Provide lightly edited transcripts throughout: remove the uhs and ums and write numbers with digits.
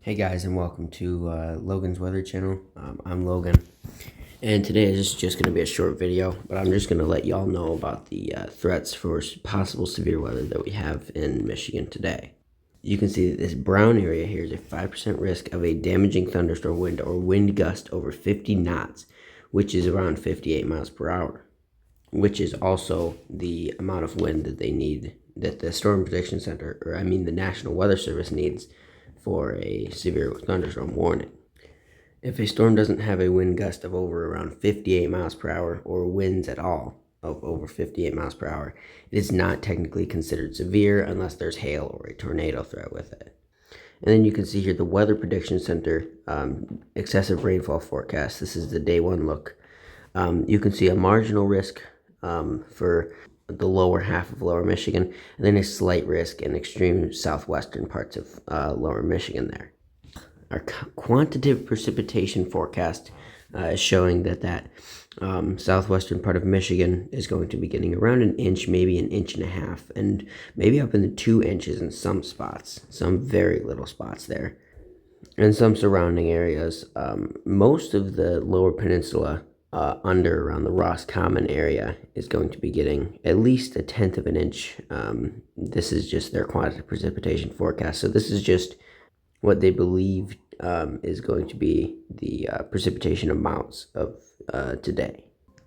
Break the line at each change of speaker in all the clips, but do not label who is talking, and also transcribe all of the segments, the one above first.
Hey guys, and welcome to Logan's Weather Channel. I'm Logan, and today is just going to be a short video, but I'm just going to let y'all know about the threats for possible severe weather that we have in Michigan today. You can see that this brown area here is a 5% risk of a damaging thunderstorm wind or wind gust over 50 knots, which is around 58 miles per hour, which is also the amount of wind that they need, that the Storm Prediction Center, the National Weather Service needs for a severe thunderstorm warning. If a storm doesn't have a wind gust of over around 58 miles per hour or winds at all of over 58 miles per hour, it is not technically considered severe unless there's hail or a tornado threat with it. And then you can see here the Weather Prediction Center excessive rainfall forecast. This is the day one look. You can see a marginal risk for the lower half of lower Michigan, and then a slight risk in extreme southwestern parts of lower Michigan there. Our quantitative precipitation forecast is showing that southwestern part of Michigan is going to be getting around an inch, maybe an inch and a half, and maybe up into 2 inches in some spots, some very little spots there. And some surrounding areas. Most of the lower peninsula under around the Roscommon area is going to be getting at least 1/10 of an inch. This is just their quantitative precipitation forecast. So this is just what they believe is going to be the precipitation amounts of today.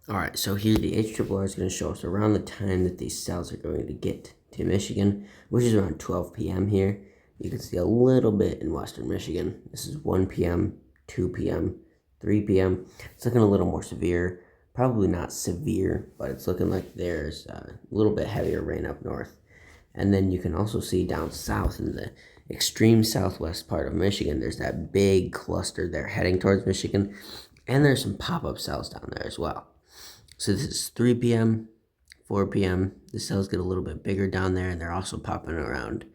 All right, so here the HRRR is going to show us around the time that these cells are going to get to Michigan, which is around 12 p.m. here. You can see a little bit in western Michigan. This is 1 p.m., 2 p.m., 3 p.m. It's looking a little more severe. Probably not severe, but it's looking like there's a little bit heavier rain up north. And then you can also see down south in the extreme southwest part of Michigan, there's that big cluster there heading towards Michigan. And there's some pop-up cells down there as well. So this is 3 p.m., 4 p.m. The cells get a little bit bigger down there, and they're also popping around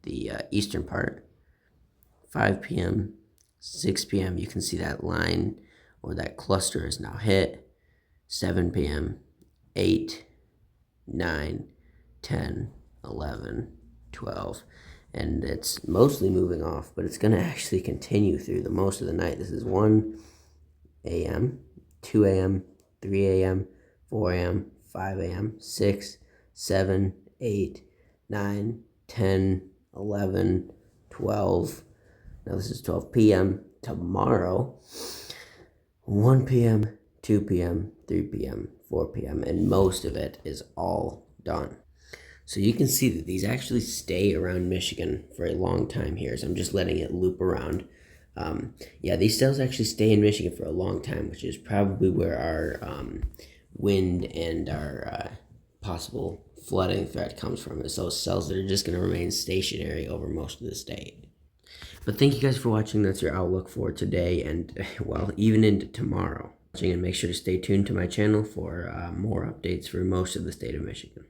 the eastern part. 5 p.m., 6 p.m., you can see that line or that cluster is now hit. 7 p.m., 8, 9, 10, 11, 12. And it's mostly moving off, but it's going to actually continue through the most of the night. This is 1 a.m., 2 a.m., 3 a.m., 4 a.m., 5 a.m., 6, 7, 8, 9, 10, 11, 12. Now this is 12 p.m. Tomorrow, 1 p.m., 2 p.m., 3 p.m., 4 p.m., and most of it is all done. So you can see that these actually stay around Michigan for a long time here, so I'm just letting it loop around. These cells actually stay in Michigan for a long time, which is probably where our wind and our possible flooding threat comes from. It's those cells that are just going to remain stationary over most of the state. But thank you guys for watching. That's your outlook for today and, well, even into tomorrow. And make sure to stay tuned to my channel for more updates for most of the state of Michigan.